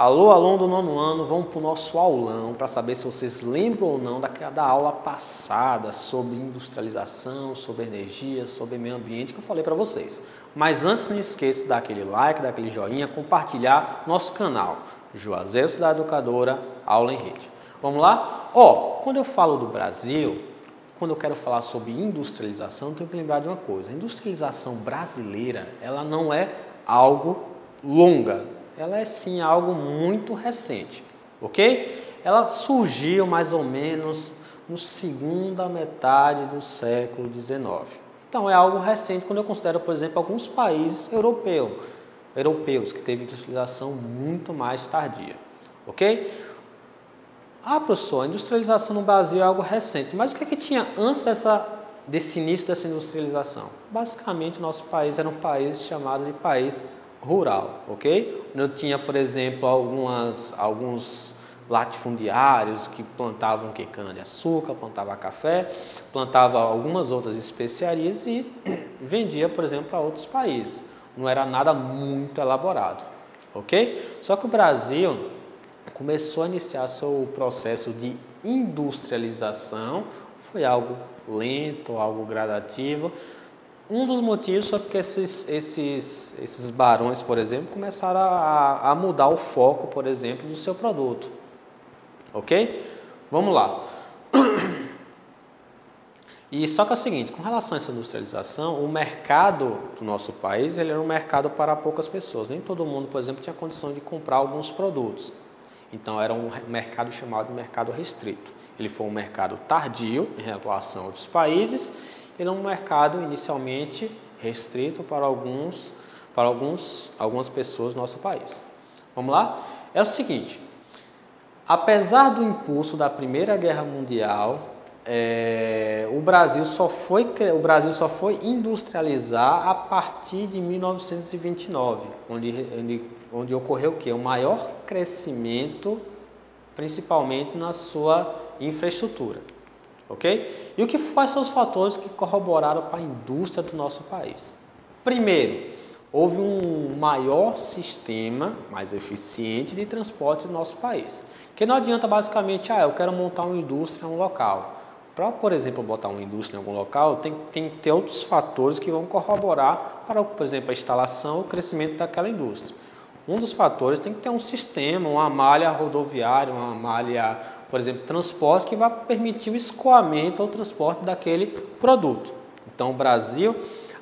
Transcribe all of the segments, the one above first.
Alô, aluno do nono ano, vamos para o nosso aulão para saber se vocês lembram ou não da aula passada sobre industrialização, sobre energia, sobre meio ambiente que eu falei para vocês. Mas antes, não esqueça de dar aquele like, dar aquele joinha, compartilhar nosso canal, Juazeiro Cidade Educadora, Aula em Rede. Vamos lá? Quando eu falo do Brasil, quando eu quero falar sobre industrialização, eu tenho que lembrar de uma coisa. A industrialização brasileira, ela não é algo longa. Ela é sim algo muito recente, ok? Ela surgiu mais ou menos na segunda metade do século XIX. Então é algo recente quando eu considero, por exemplo, alguns países europeus que teve industrialização muito mais tardia, ok? Professor, a industrialização no Brasil é algo recente, mas o que tinha antes desse início dessa industrialização? Basicamente, o nosso país era um país chamado de país rural, ok? Eu tinha, por exemplo, alguns latifundiários que plantavam cana-de-açúcar, plantavam café, plantavam algumas outras especiarias e vendia, por exemplo, para outros países. Não era nada muito elaborado, ok? Só que o Brasil começou a iniciar seu processo de industrialização, foi algo lento, algo gradativo. Um dos motivos foi porque esses barões, por exemplo, começaram a mudar o foco, por exemplo, do seu produto. Ok? Vamos lá. E só que é o seguinte, com relação a essa industrialização, o mercado do nosso país ele era um mercado para poucas pessoas. Nem todo mundo, por exemplo, tinha condição de comprar alguns produtos. Então, era um mercado chamado de mercado restrito. Ele foi um mercado tardio em relação a outros países. Ele é um mercado inicialmente restrito para algumas pessoas do nosso país. Vamos lá? É o seguinte, apesar do impulso da Primeira Guerra Mundial, o Brasil só foi industrializar a partir de 1929, onde ocorreu o quê? O maior crescimento, principalmente na sua infraestrutura. Ok? E quais são os fatores que corroboraram para a indústria do nosso país? Primeiro, houve um maior sistema, mais eficiente de transporte do nosso país. Porque não adianta basicamente, eu quero montar uma indústria em um local. Para, por exemplo, botar uma indústria em algum local, tem que ter outros fatores que vão corroborar para, por exemplo, a instalação ou o crescimento daquela indústria. Um dos fatores tem que ter um sistema, uma malha rodoviária, uma malha, por exemplo, transporte que vai permitir o escoamento ou transporte daquele produto. Então, o Brasil,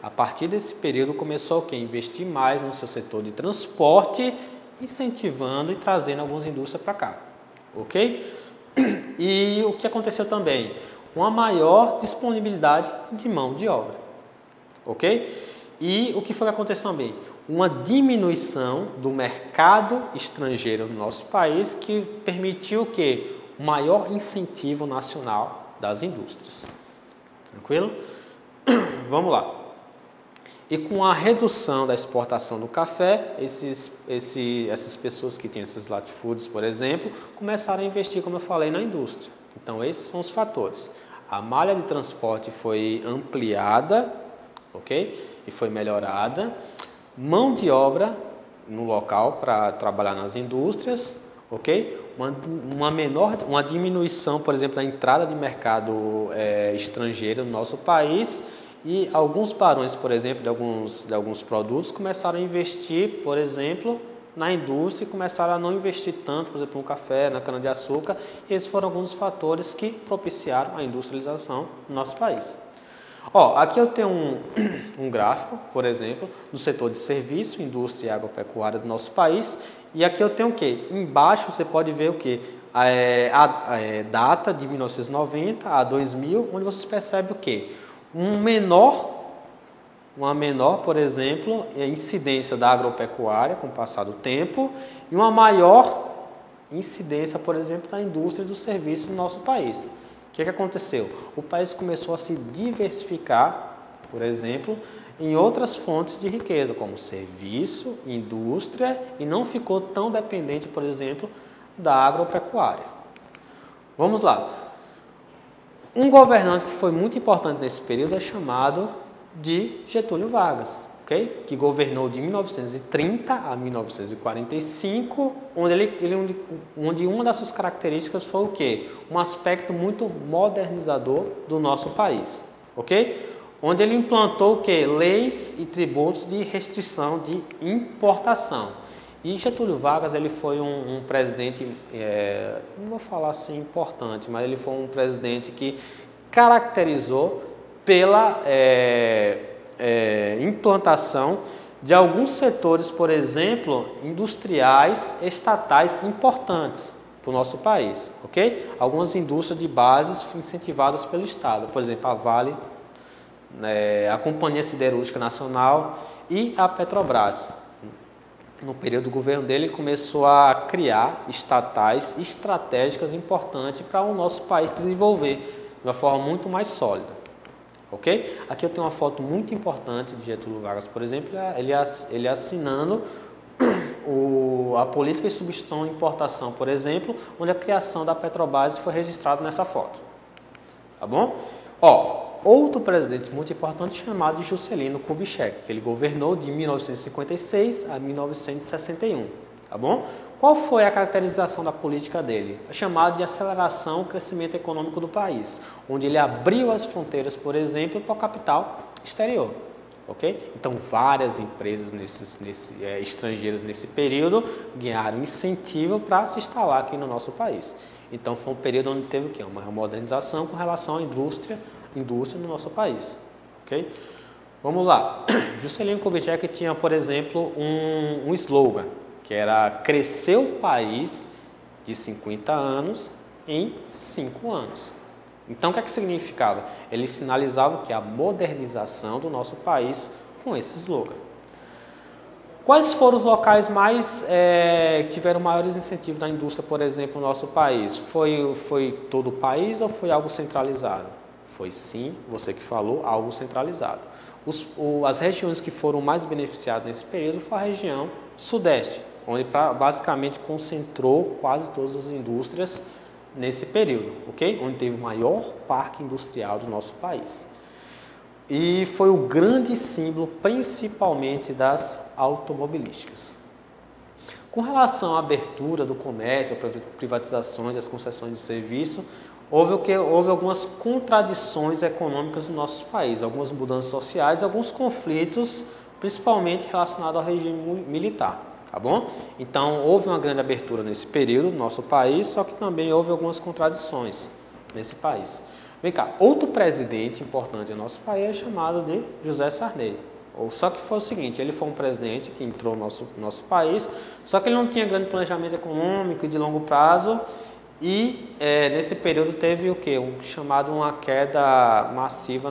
a partir desse período, começou a investir mais no seu setor de transporte, incentivando e trazendo algumas indústrias para cá. Ok? E o que aconteceu também? Uma maior disponibilidade de mão de obra. Ok? E o que foi que aconteceu também? Uma diminuição do mercado estrangeiro no nosso país que permitiu o quê? Um maior incentivo nacional das indústrias. Tranquilo? Vamos lá. E com a redução da exportação do café, essas pessoas que têm esses latifúndios, por exemplo, começaram a investir, como eu falei, na indústria. Então, esses são os fatores. A malha de transporte foi ampliada, ok? E foi melhorada. Mão de obra no local para trabalhar nas indústrias, ok? Uma diminuição, por exemplo, da entrada de mercado estrangeiro no nosso país e alguns barões, por exemplo, de alguns produtos começaram a investir, por exemplo, na indústria e começaram a não investir tanto, por exemplo, no café, na cana-de-açúcar. E esses foram alguns fatores que propiciaram a industrialização no nosso país. Aqui eu tenho um gráfico, por exemplo, do setor de serviço, indústria e agropecuária do nosso país. E aqui eu tenho o quê? Embaixo você pode ver o quê? A data de 1990 a 2000, onde vocês percebem o quê? Uma menor, por exemplo, incidência da agropecuária com o passar do tempo e uma maior incidência, por exemplo, da indústria e do serviço no nosso país. O que aconteceu? O país começou a se diversificar, por exemplo, em outras fontes de riqueza, como serviço, indústria, e não ficou tão dependente, por exemplo, da agropecuária. Vamos lá. Um governante que foi muito importante nesse período é chamado de Getúlio Vargas. ok? Que governou de 1930 a 1945, onde uma das suas características foi o quê? Um aspecto muito modernizador do nosso país, ok? Onde ele implantou o quê? Leis e tributos de restrição de importação. E Getúlio Vargas, ele foi um presidente, não vou falar assim importante, mas ele foi um presidente que caracterizou pela implantação de alguns setores, por exemplo, industriais, estatais importantes para o nosso país, ok? Algumas indústrias de bases incentivadas pelo Estado, por exemplo, a Vale, a Companhia Siderúrgica Nacional e a Petrobras. No período do governo dele, ele começou a criar estatais estratégicas importantes para o nosso país desenvolver de uma forma muito mais sólida. Ok? Aqui eu tenho uma foto muito importante de Getúlio Vargas, por exemplo, ele assinando a política de substituição e importação, por exemplo, onde a criação da Petrobras foi registrada nessa foto. Tá bom? Outro presidente muito importante chamado de Juscelino Kubitschek, que ele governou de 1956 a 1961, tá bom? Qual foi a caracterização da política dele? É chamado de aceleração do crescimento econômico do país, onde ele abriu as fronteiras, por exemplo, para o capital exterior, ok? Então, várias empresas estrangeiras nesse período ganharam incentivo para se instalar aqui no nosso país. Então, foi um período onde teve o quê? Uma modernização com relação à indústria no nosso país, ok? Vamos lá. Juscelino Kubitschek tinha, por exemplo, um slogan, que era crescer o país de 50 anos em 5 anos. Então, o que é que significava? Ele sinalizava que a modernização do nosso país com esse slogan. Quais foram os locais mais tiveram maiores incentivos da indústria, por exemplo, no nosso país? Foi todo o país ou foi algo centralizado? Foi sim, você que falou, algo centralizado. As regiões que foram mais beneficiadas nesse período foi a região sudeste, onde basicamente concentrou quase todas as indústrias nesse período, ok? Onde teve o maior parque industrial do nosso país. E foi o grande símbolo, principalmente das automobilísticas. Com relação à abertura do comércio, a privatizações, as concessões de serviço, houve algumas contradições econômicas no nosso país, algumas mudanças sociais, alguns conflitos, principalmente relacionados ao regime militar, tá bom? Então, houve uma grande abertura nesse período no nosso país, só que também houve algumas contradições nesse país. Vem cá, outro presidente importante do nosso país é chamado de José Sarney. Só que foi o seguinte, ele foi um presidente que entrou no nosso país, só que ele não tinha grande planejamento econômico e de longo prazo, e nesse período teve o quê? Chamado uma queda massiva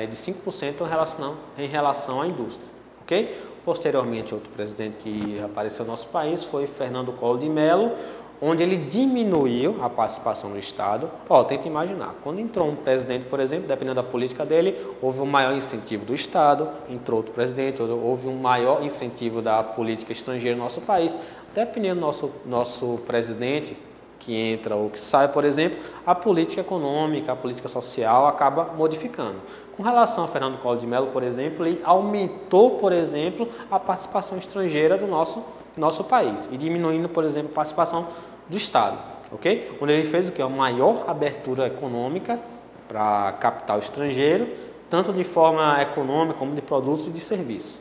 de 5% em relação à indústria. Okay? Posteriormente, outro presidente que apareceu no nosso país foi Fernando Collor de Mello, onde ele diminuiu a participação do Estado. Tenta imaginar, quando entrou um presidente, por exemplo, dependendo da política dele, houve um maior incentivo do Estado, entrou outro presidente, houve um maior incentivo da política estrangeira no nosso país. Dependendo do nosso presidente, que entra ou que sai, por exemplo, a política econômica, a política social acaba modificando. Com relação a Fernando Collor de Mello, por exemplo, ele aumentou, por exemplo, a participação estrangeira do nosso país e diminuindo, por exemplo, a participação do Estado, ok? Onde ele fez o que? A maior abertura econômica para capital estrangeiro, tanto de forma econômica como de produtos e de serviços,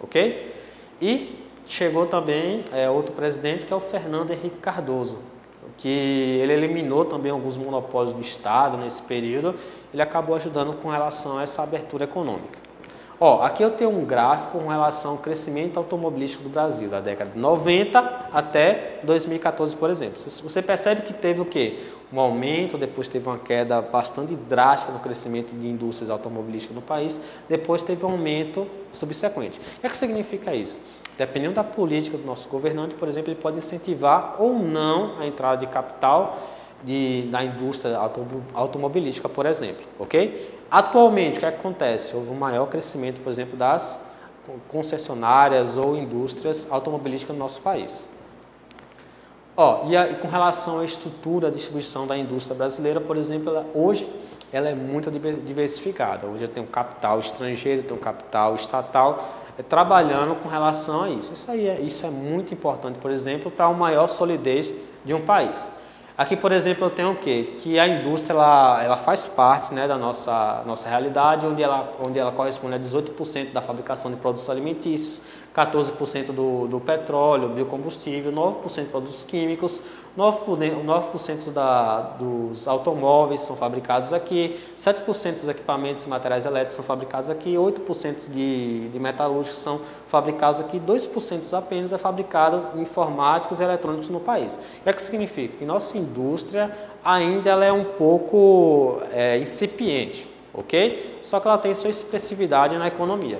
ok? E chegou também outro presidente que é o Fernando Henrique Cardoso, que ele eliminou também alguns monopólios do Estado nesse período, ele acabou ajudando com relação a essa abertura econômica. Aqui eu tenho um gráfico com relação ao crescimento automobilístico do Brasil, da década de 90 até 2014, por exemplo. Você percebe que teve o quê? Um aumento, depois teve uma queda bastante drástica no crescimento de indústrias automobilísticas no país, depois teve um aumento subsequente. O que é que significa isso? Dependendo da política do nosso governante, por exemplo, ele pode incentivar ou não a entrada de capital da indústria automobilística, por exemplo, ok? Atualmente, o que acontece? Houve um maior crescimento, por exemplo, das concessionárias ou indústrias automobilísticas no nosso país. E com relação à estrutura, à distribuição da indústria brasileira, por exemplo, hoje ela é muito diversificada. Hoje eu tenho capital estrangeiro, tenho capital estatal, trabalhando com relação a isso. Isso é muito importante, por exemplo, para uma maior solidez de um país. Aqui, por exemplo, eu tenho o quê? Que a indústria ela faz parte, né, da nossa realidade, onde ela corresponde a 18% da fabricação de produtos alimentícios, 14% do petróleo, biocombustível, 9% de produtos químicos, 9% dos automóveis são fabricados aqui, 7% dos equipamentos e materiais elétricos são fabricados aqui, 8% de metalúrgicos são fabricados aqui, 2% apenas é fabricado em informáticos e eletrônicos no país. O que é que significa? Que nossa indústria ainda ela é um pouco incipiente, ok? Só que ela tem sua expressividade na economia.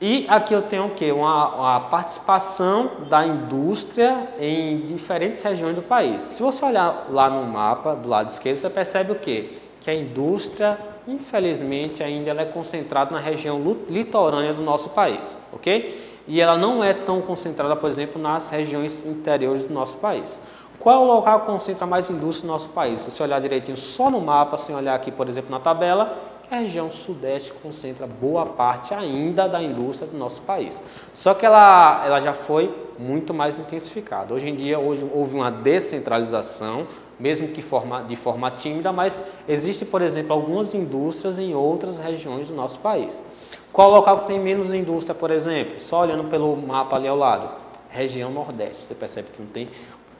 E aqui eu tenho o quê? Uma participação da indústria em diferentes regiões do país. Se você olhar lá no mapa, do lado esquerdo, você percebe o quê? Que a indústria, infelizmente, ainda ela é concentrada na região litorânea do nosso país, ok? E ela não é tão concentrada, por exemplo, nas regiões interiores do nosso país. Qual é o local que concentra mais indústria no nosso país? Se você olhar direitinho só no mapa, sem olhar aqui, por exemplo, na tabela, a região sudeste concentra boa parte ainda da indústria do nosso país. Só que ela já foi muito mais intensificada. Hoje em dia, houve uma descentralização, mesmo que de forma tímida, mas existe, por exemplo, algumas indústrias em outras regiões do nosso país. Qual local que tem menos indústria, por exemplo? Só olhando pelo mapa ali ao lado, região nordeste. Você percebe que não tem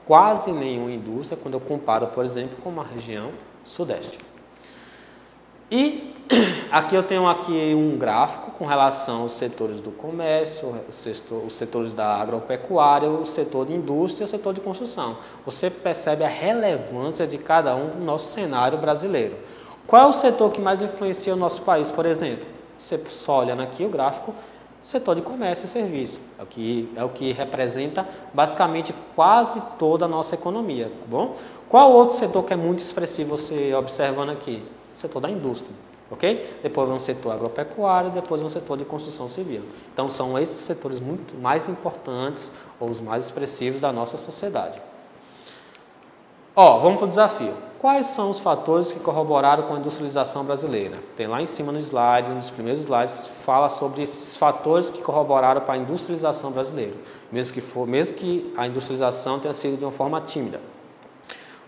quase nenhuma indústria quando eu comparo, por exemplo, com uma região sudeste. E aqui eu tenho um gráfico com relação aos setores do comércio, os setores da agropecuária, o setor de indústria e o setor de construção. Você percebe a relevância de cada um no nosso cenário brasileiro. Qual é o setor que mais influencia o nosso país, por exemplo? Você só olhando aqui o gráfico, setor de comércio e serviço. É o que representa basicamente quase toda a nossa economia, tá bom? Qual outro setor que é muito expressivo você observando aqui? Setor da indústria, ok? Depois vem o setor agropecuário, depois vem o setor de construção civil. Então são esses setores muito mais importantes ou os mais expressivos da nossa sociedade. Vamos para o desafio. Quais são os fatores que corroboraram com a industrialização brasileira? Tem lá em cima no slide, um dos primeiros slides, fala sobre esses fatores que corroboraram para a industrialização brasileira, mesmo que a industrialização tenha sido de uma forma tímida.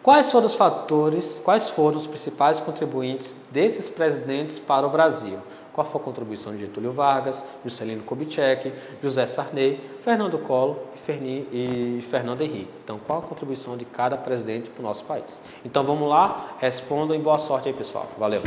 Quais foram os principais contribuintes desses presidentes para o Brasil? Qual foi a contribuição de Getúlio Vargas, Juscelino Kubitschek, José Sarney, Fernando Collor e Fernando Henrique? Então, qual a contribuição de cada presidente para o nosso país? Então, vamos lá, respondam e boa sorte aí, pessoal. Valeu!